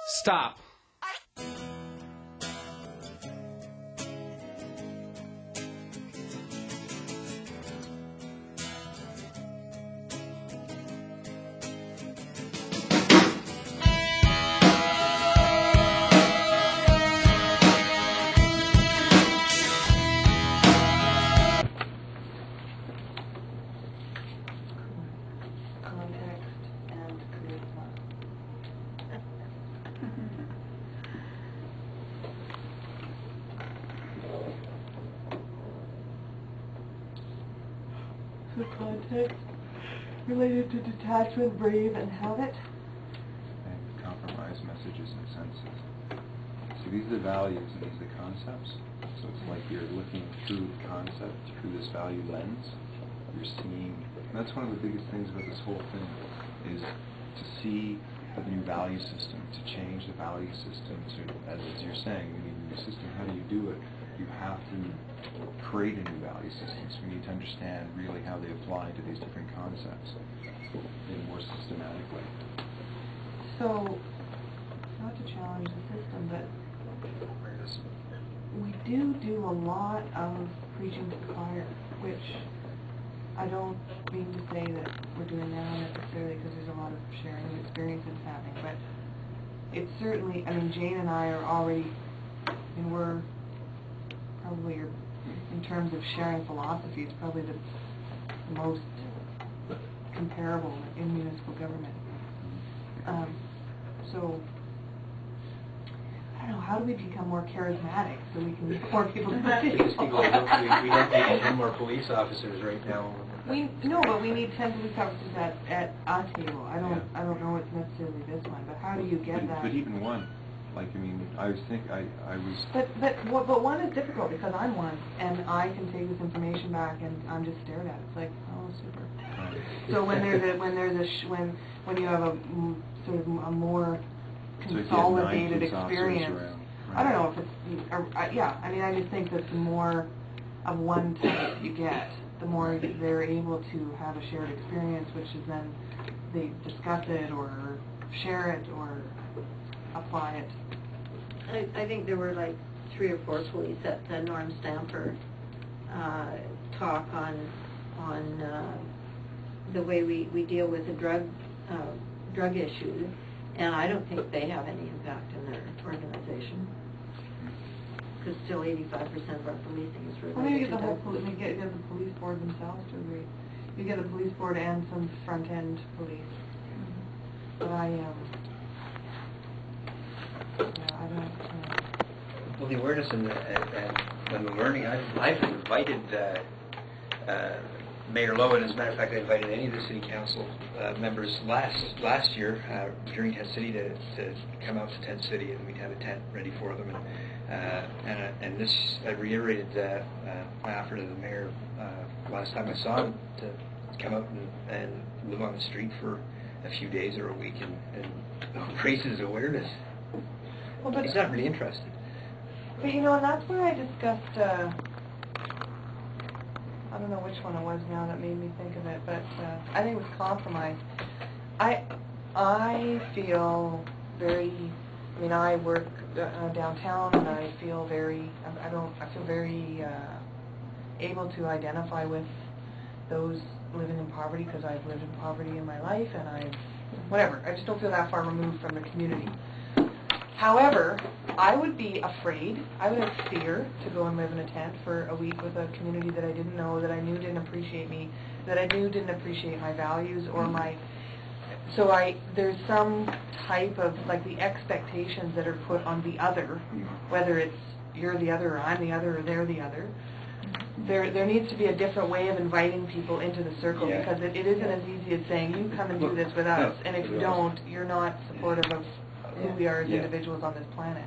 Stop. The context related to detachment, brave, and habit. And compromise, messages, and senses. So these are the values and these are the concepts. So it's like you're looking through the concept, through this value lens. You're seeing, and that's one of the biggest things about this whole thing, is to see the new value system, to change the value system. To, as you're saying, we need a new system. How do you do it? You have to create a new value system. So we need to understand really how they apply to these different concepts in a more systematic way. So, not to challenge the system, but we do a lot of preaching to the choir, which I don't mean to say that we're doing now necessarily, because there's a lot of sharing of experiences happening, but it's certainly, I mean, Jane and I are already, and we're probably, in terms of sharing philosophies, probably the most comparable in municipal government. So, I don't know, how do we become more charismatic so we can get more people to the we don't need 10 more police officers right now. No, but we need 10 police officers at a table. I don't know it's necessarily this one, but how do you get that? But even one. Like, I mean, I was thinking, I was... But one is difficult because I'm one, and I can take this information back and I'm just stared at. It's like, oh, super. Right. So when when you have a sort of a more consolidated experience, around, right. I don't know if it's, yeah, I mean, I just think that the more of one type you get, the more they're able to have a shared experience, which is then they discuss it or share it or apply it. I think there were like 3 or 4 police at the Norm Stamford talk on the way we deal with the drug issue, and I don't think they have any impact in their organization, because still 85% of our policing is related. Well, maybe you get the whole you get the police board themselves to agree. You get the police board and some front end police. But I don't. Well, the awareness and the learning, I've invited Mayor Lowen. As a matter of fact, I invited any of the city council members last year during Tent City to come out to Tent City, and we'd have a tent ready for them. And this, I reiterated that after the mayor last time I saw him, to come out and live on the street for a few days or a week and raise his awareness. Well, but he's not really interested. But you know, and that's where I discussed, I don't know which one it was now that made me think of it, but I think it was compromise. I feel very, I mean, I work downtown, and I feel very, I feel very able to identify with those living in poverty, because I've lived in poverty in my life, and I just don't feel that far removed from the community. However, I would be afraid, I would have fear to go and live in a tent for a week with a community that I didn't know, that I knew didn't appreciate me, that I knew didn't appreciate my values or my... So there's some type of, like, the expectations that are put on the other, whether it's you're the other or I'm the other or they're the other. There needs to be a different way of inviting people into the circle, because it isn't as easy as saying, you come and do this with us, and if you don't, you're not supportive of who we are as individuals on this planet.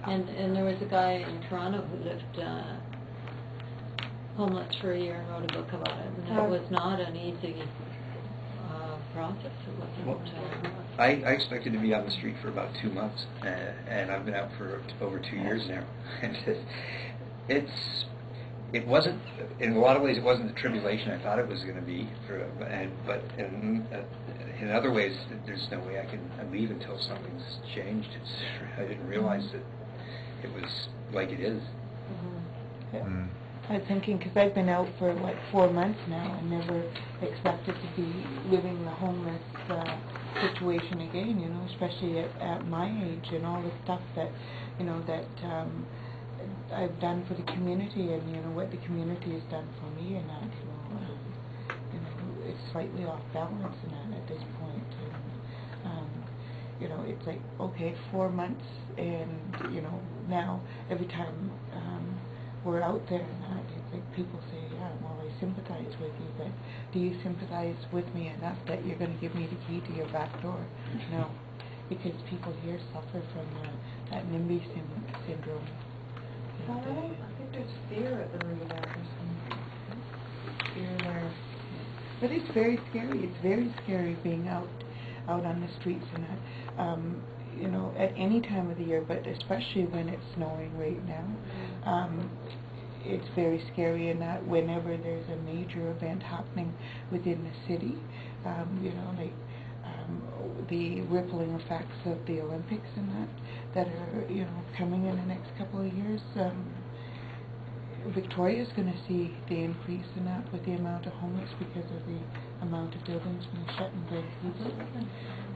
And there was a guy in Toronto who lived homeless for a year and wrote a book about it, and it was not an easy process. It wasn't. I expected to be on the street for about 2 months, and I've been out for over 2 years now. And it wasn't, in a lot of ways, it wasn't the tribulation I thought it was going to be. But in other ways, there's no way I can leave until something's changed. I didn't realize that it was like it is. Yeah. I was thinking, because I've been out for like 4 months now and never expected to be living the homeless situation again, you know, especially at my age, and all the stuff that, you know, that I've done for the community, and, you know, what the community has done for me, and that, you know, it's slightly off balance in that at this point. And, you know, it's like, okay, 4 months, and, you know, now every time we're out there and that, it's like people say, yeah, well, I sympathize with you, but do you sympathize with me enough that you're going to give me the key to your back door? No, because people here suffer from that NIMBY syndrome. Well, I think there's fear at the root of that. There's some fear there. But it's very scary. It's very scary being out on the streets and that. You know, at any time of the year, but especially when it's snowing right now. It's very scary in that whenever there's a major event happening within the city, you know, like the rippling effects of the Olympics and that are, you know, coming in the next couple of years. Victoria's going to see the increase in that with the amount of homeless because of the amount of buildings being shut and people.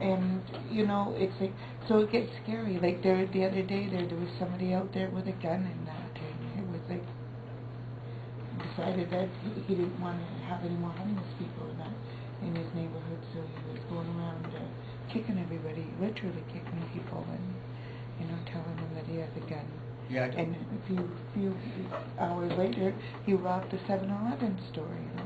And, you know, it's like, so it gets scary. Like the other day there was somebody out there with a gun in that, and it was like, decided that he didn't want to have any more homeless people in that in his neighborhood, so he was going around kicking everybody, literally kicking people, and, you know, telling them that he has a gun. Yeah, and a few hours later, he robbed the 7-Eleven store, you know.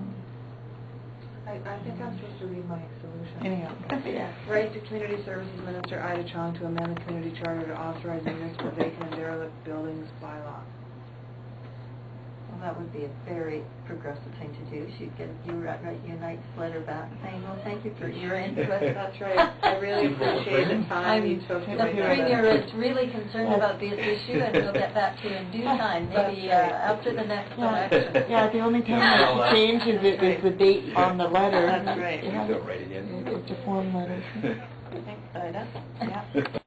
I think I'm supposed to read my solution. Anyhow, yeah. Write to Community Services Minister Ida Chong to amend the community charter to authorize the municipal vacant and derelict buildings bylaw. Well, that would be a very progressive thing to do. She'd write you a nice letter back saying, well, thank you for your input. That's right. I really appreciate the time you took to The write that. Premier is really concerned about this issue, and we'll get back to you in due time, maybe after the next election. Yeah, the only time that changes it is the date on the letter. That's right. Yeah. You don't write it in. It's a form letter. Thanks, Ida. Yeah.